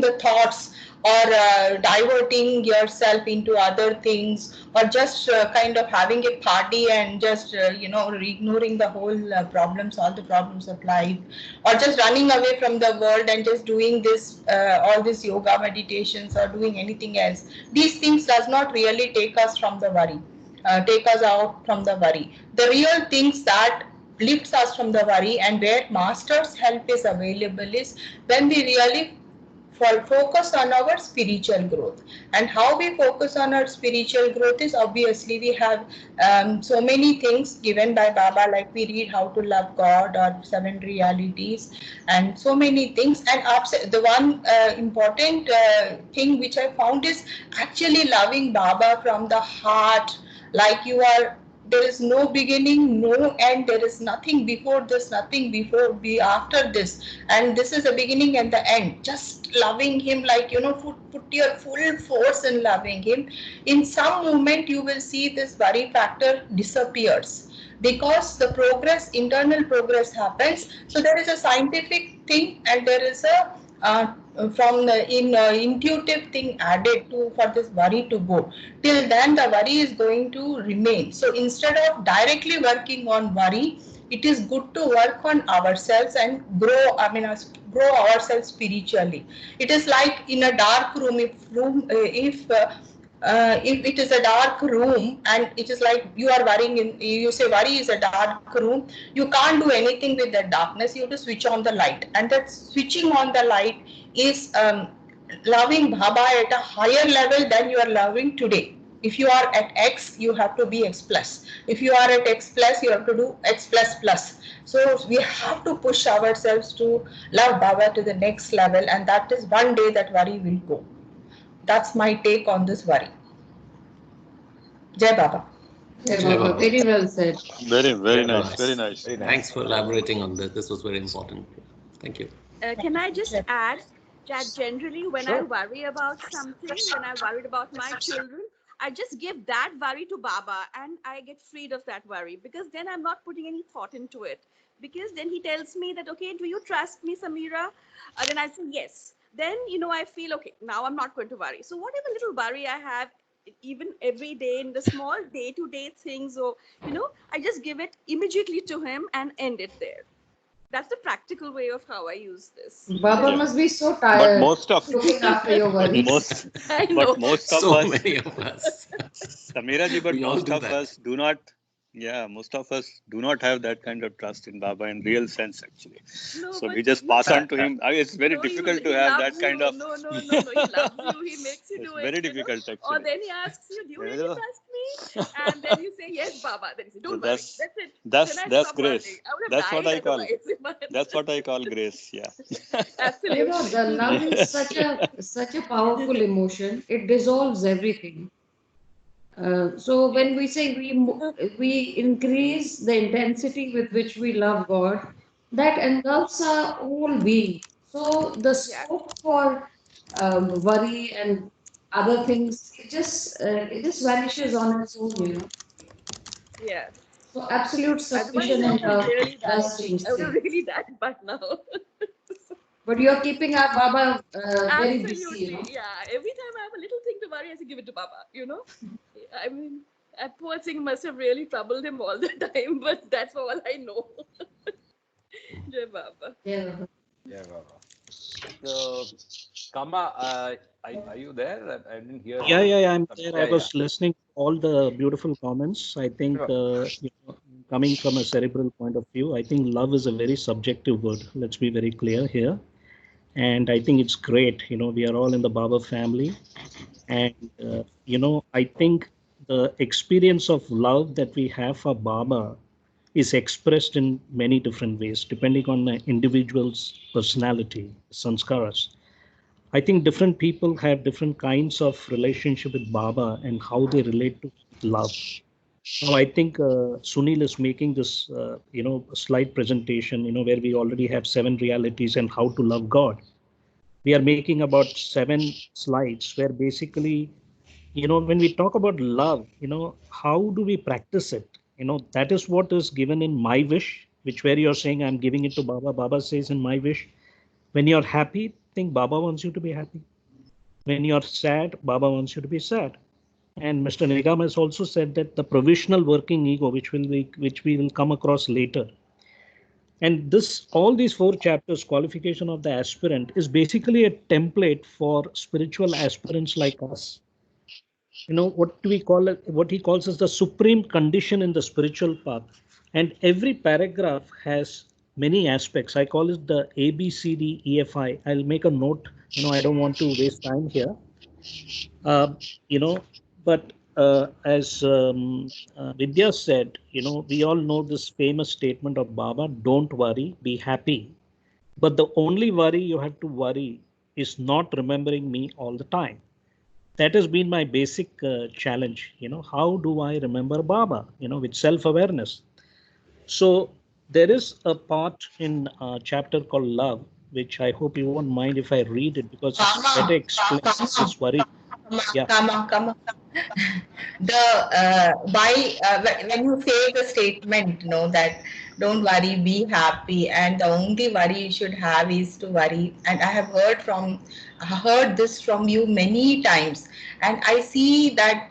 the thoughts, or diverting yourself into other things, or just kind of having a party and just ignoring the whole all the problems of life, or just running away from the world and just doing this all this yoga meditations or doing anything else, these things does not really take us from the worry. Take us out from the worry. The real things that lifts us from the worry and where master's help is available is when we really focus on our spiritual growth. And how we focus on our spiritual growth is, obviously we have so many things given by Baba, like we read How to Love God or 7 Realities and so many things. And the one important thing which I found is actually loving Baba from the heart, like you are, there is no beginning, no end, there is nothing before this, nothing after this, and this is the beginning and the end. Just loving him, like put your full force in loving him. In some moment you will see this worry factor disappears, because the internal progress happens. So there is a scientific thing and there is a intuitive thing added to for this worry to go. Till then the worry is going to remain. So instead of directly working on worry, it is good to work on ourselves and grow ourselves spiritually. It is like in a dark room, if it is a dark room and it is like you are worrying, you say worry is a dark room, you can't do anything with that darkness. You have to switch on the light, and that switching on the light is loving Baba at a higher level than you are loving today. If you are at X, you have to be X plus. If you are at X plus, you have to do X plus plus. So we have to push ourselves to love Baba to the next level, and that is one day that worry will go. That's my take on this worry. Jai Baba. Jai Baba. Very well said. Very nice. Very nice. Thanks for elaborating on this. This was very important. Thank you. Can I just add that generally when I worry about something, when I'm worried about my children, I just give that worry to Baba and I get freed of that worry, because then I'm not putting any thought into it. Because then he tells me that, okay, do you trust me, Samira? Then I say yes. Then, I feel, okay, now I'm not going to worry. So whatever little worry I have, even every day in the small day-to-day things, or, I just give it immediately to him and end it there. That's the practical way of how I use this. Baba must be so tired. But most of looking after your worries. Most of So us, many of us. Samira ji, but We all most do of that. us do not. Yeah, most of us do not have that kind of trust in Baba in real sense, actually. No, So but we just pass on to him. I mean, it's very no, difficult he to have loves that kind you. of. No. He loves you. He makes you It's do it. very difficult, Or actually. then he asks you, do you really Yeah. trust me? And then you say, yes, Baba. Then you say, don't worry. That's That's it. that's Then I that's stop worrying. grace. I would have That's died what I call. otherwise if I had That's what I call grace. Yeah. Absolutely. The love is such a powerful emotion. It dissolves everything. So when we say we increase the intensity with which we love God, that engulfs our whole being. So the scope for worry and other things, it just vanishes on its own. Yeah. So absolute Otherwise, submission I and would have really died. thus to I would have say. really died by now. But you're keeping our Baba very busy, you Absolutely. know. Yeah. Every time I have a little thing to worry, I say give it to Baba, you know? I mean, that poor thing must have really troubled him all the time, but that's all I know. Jai Baba. Yeah. Yeah, Baba. So, Kama, are you there? I didn't hear. Yeah, I'm there. I Yeah, was listening to all the beautiful comments. I think, Sure. coming from a cerebral point of view, I think love is a very subjective word. Let's be very clear here. And I think it's great. We are all in the Baba family. And, I think the experience of love that we have for Baba is expressed in many different ways, depending on the individual's personality, sanskaras. I think different people have different kinds of relationship with Baba and how they relate to love. Now, I think Sunil is making this, slide presentation, where we already have 7 realities and how to love God. We are making about 7 slides where basically, when we talk about love, how do we practice it? That is what is given in my wish, which where you're saying I'm giving it to Baba. Baba says in my wish, when you're happy, think Baba wants you to be happy. When you're sad, Baba wants you to be sad. And Mr. Nigam has also said that the provisional working ego, which we will come across later. And all these 4 chapters, qualification of the aspirant, is basically a template for spiritual aspirants like us. What do we call it? What he calls as the supreme condition in the spiritual path. And every paragraph has many aspects. I call it the A, B, C, D, E, F, I. I'll make a note. I don't want to waste time here. But as Vidya said, we all know this famous statement of Baba, don't worry, be happy. But the only worry you have to worry is not remembering me all the time. That has been my basic challenge. How do I remember Baba, with self-awareness? So there is a part in a chapter called Love, which I hope you won't mind if I read it because it better explains this worry. Yeah. Come on. When you say the statement, that don't worry, be happy, and the only worry you should have is to worry. And I have heard this from you many times, and I see that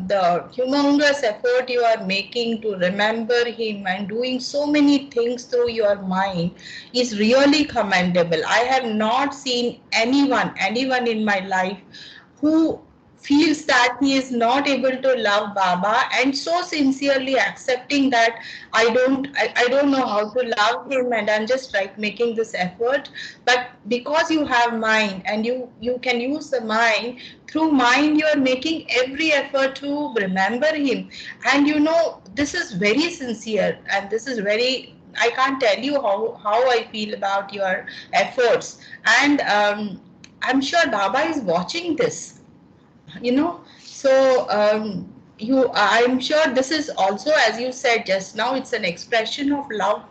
the humongous effort you are making to remember him and doing so many things through your mind is really commendable. I have not seen anyone in my life who feels that he is not able to love Baba and so sincerely accepting that I don't know how to love him and I'm just making this effort. But because you have mind and you can use the mind, through mind you are making every effort to remember him. And this is very sincere and this is very, I can't tell you how I feel about your efforts. And I'm sure Baba is watching this. So I'm sure this is also, as you said just now, it's an expression of love,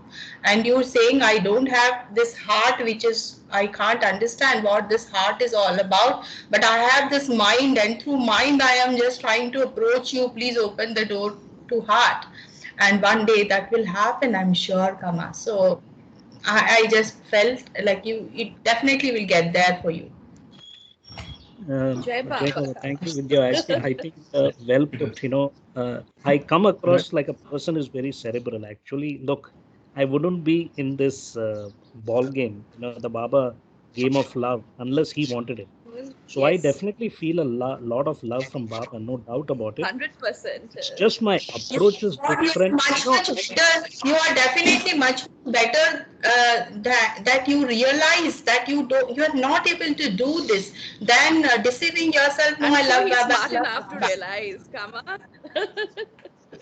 and you're saying I don't have this heart, which is, I can't understand what this heart is all about, but I have this mind, and through mind I am just trying to approach you. Please open the door to heart, and one day that will happen, I'm sure, Kama. So I just felt like it definitely will get there for you. Jai Baba. Thank you, Vidya. I think well put. I come across like a person who's very cerebral. Actually, look, I wouldn't be in this ball game, the Baba game of love, unless he wanted it. So I definitely feel a lot of love from Baba, no doubt about it. 100%. It's just my approach is different. You are definitely much better that you realize that you are not able to do this than deceiving yourself. No, I love Baba. Smart enough to realize, Kama.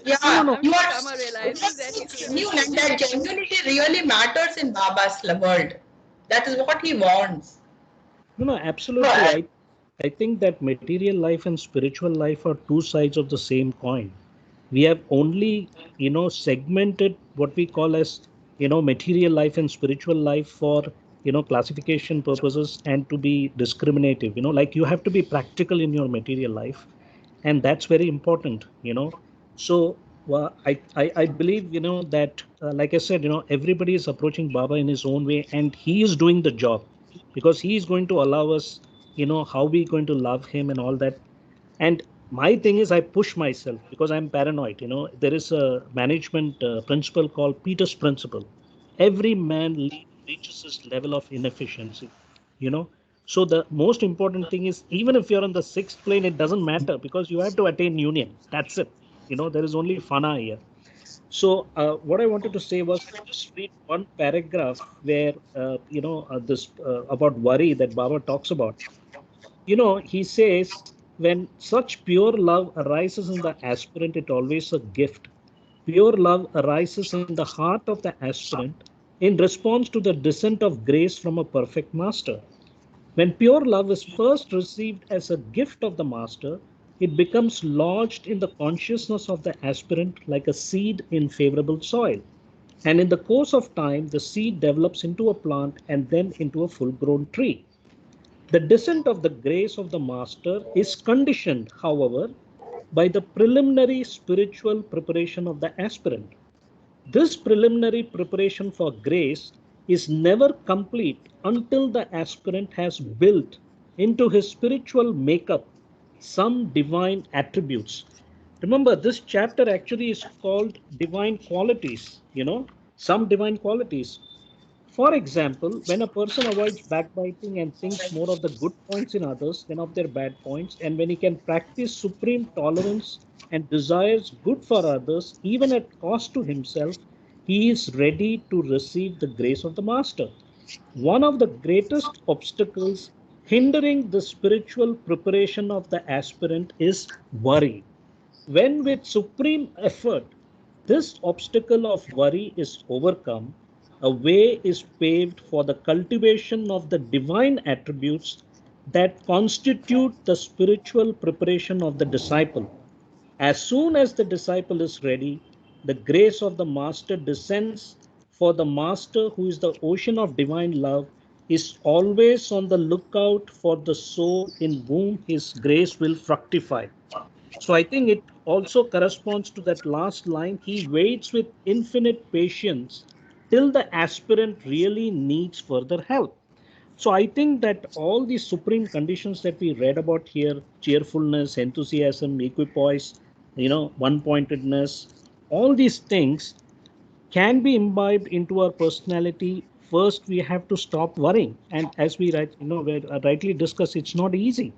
Yeah, No, you are. Kama realizes that That genuinity really matters in Baba's world. That is what he wants. No, absolutely. I think that material life and spiritual life are 2 sides of the same coin. We have only, segmented what we call as, material life and spiritual life for, classification purposes and to be discriminative, like you have to be practical in your material life. And that's very important, So Well, I believe, that, like I said, everybody is approaching Baba in his own way, and he is doing the job because he is going to allow us, how we going to love him and all that. And my thing is, I push myself because I'm paranoid. There is a management principle called Peter's principle. Every man reaches his level of inefficiency, you know. So the most important thing is, even if you're on the sixth plane, it doesn't matter because you have to attain union. That's it. There is only fana here. So what I wanted to say was just read one paragraph where, this about worry that Baba talks about. He says, when such pure love arises in the aspirant, it always a gift. Pure love arises in the heart of the aspirant in response to the descent of grace from a perfect master. When pure love is first received as a gift of the master, it becomes lodged in the consciousness of the aspirant like a seed in favorable soil. And in the course of time, the seed develops into a plant and then into a full-grown tree. The descent of the grace of the master is conditioned, however, by the preliminary spiritual preparation of the aspirant. This preliminary preparation for grace is never complete until the aspirant has built into his spiritual makeup some divine attributes. Remember, this chapter actually is called divine qualities, some divine qualities. For example, when a person avoids backbiting and thinks more of the good points in others than of their bad points, and when he can practice supreme tolerance and desires good for others, even at cost to himself, he is ready to receive the grace of the Master. One of the greatest obstacles hindering the spiritual preparation of the aspirant is worry. When with supreme effort, this obstacle of worry is overcome, a way is paved for the cultivation of the divine attributes that constitute the spiritual preparation of the disciple. As soon as the disciple is ready, the grace of the master descends, for the master, who is the ocean of divine love, is always on the lookout for the soul in whom his grace will fructify. So I think it also corresponds to that last line. He waits with infinite patience till the aspirant really needs further help. So I think that all these supreme conditions that we read about here, cheerfulness, enthusiasm, equipoise, one-pointedness, all these things can be imbibed into our personality. First, we have to stop worrying. And as we rightly discussed, it's not easy.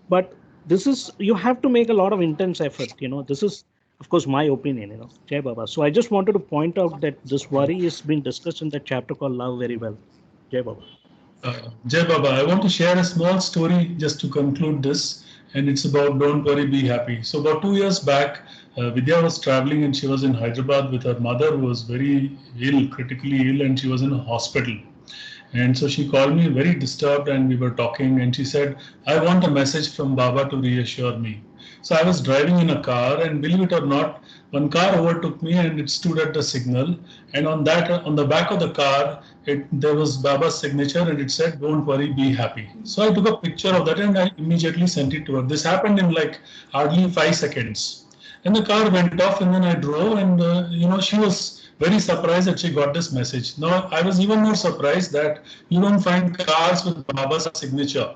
But this is, you have to make a lot of intense effort. This is, of course, my opinion, Jai Baba. So I just wanted to point out that this worry is being discussed in the chapter called Love very well. Jai Baba. Jai Baba, I want to share a small story just to conclude this, and it's about Don't Worry, Be Happy. So about 2 years back, Vidya was traveling and she was in Hyderabad with her mother, who was very ill, critically ill, and she was in a hospital. And so she called me very disturbed, and we were talking, and she said, I want a message from Baba to reassure me. So I was driving in a car, and believe it or not, one car overtook me and it stood at the signal. And on the back of the car, there was Baba's signature, and it said, Don't worry, be happy. So I took a picture of that and I immediately sent it to her. This happened in like hardly 5 seconds. And the car went off, and then I drove, and she was very surprised that she got this message. Now, I was even more surprised that you don't find cars with Baba's signature.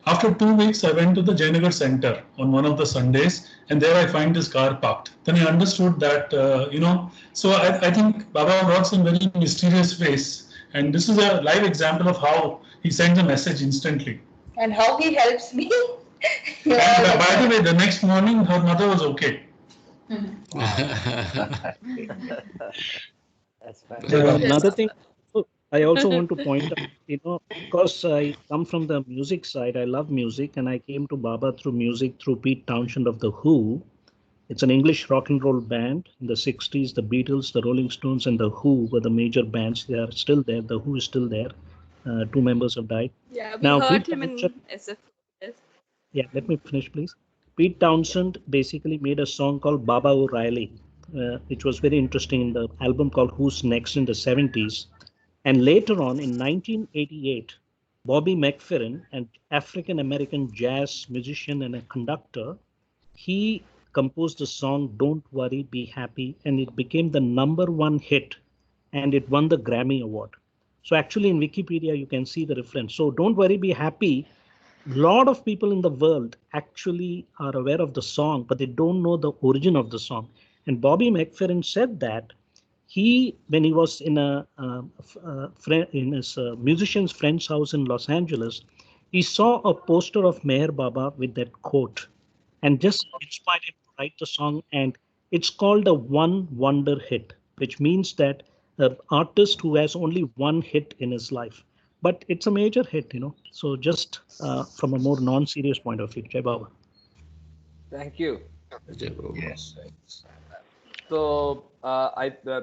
After 2 weeks, I went to the Jayanagar Center on one of the Sundays, and there I find this car parked. Then I understood that, so I think Baba works in very mysterious ways. And this is a live example of how he sends a message instantly. And how he helps me. And by the way, the next morning, her mother was okay. That's fantastic. Another thing I also want to point out, because I come from the music side, I love music, and I came to Baba through music through Pete Townshend of The Who. It's an English rock and roll band. In the 60s, the Beatles, the Rolling Stones, and The Who were the major bands. They are still there. The Who is still there. 2 members have died. Yeah, we Now, heard Pete him in Townshend- SF. Yes. Yeah, let me finish, please. Pete Townshend basically made a song called Baba O'Reilly, which was very interesting in the album called Who's Next in the 70s. And later on, in 1988, Bobby McFerrin, an African-American jazz musician and a conductor, he composed the song Don't Worry, Be Happy, and it became the #1 hit, and it won the Grammy Award. So actually in Wikipedia, you can see the reference. So Don't Worry, Be Happy, a lot of people in the world actually are aware of the song, but they don't know the origin of the song. And Bobby McFerrin said that when he was in in his musician's friend's house in Los Angeles, he saw a poster of Meher Baba with that quote, and just inspired him to write the song. And it's called a one wonder hit, which means that an artist who has only one hit in his life, but it's a major hit, So just from a more non-serious point of view, Jai Baba. Thank you. Jai Baba. Yes. So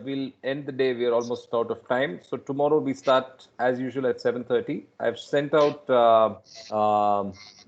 we'll end the day. We are almost out of time. So tomorrow we start as usual at 7:30. I've sent out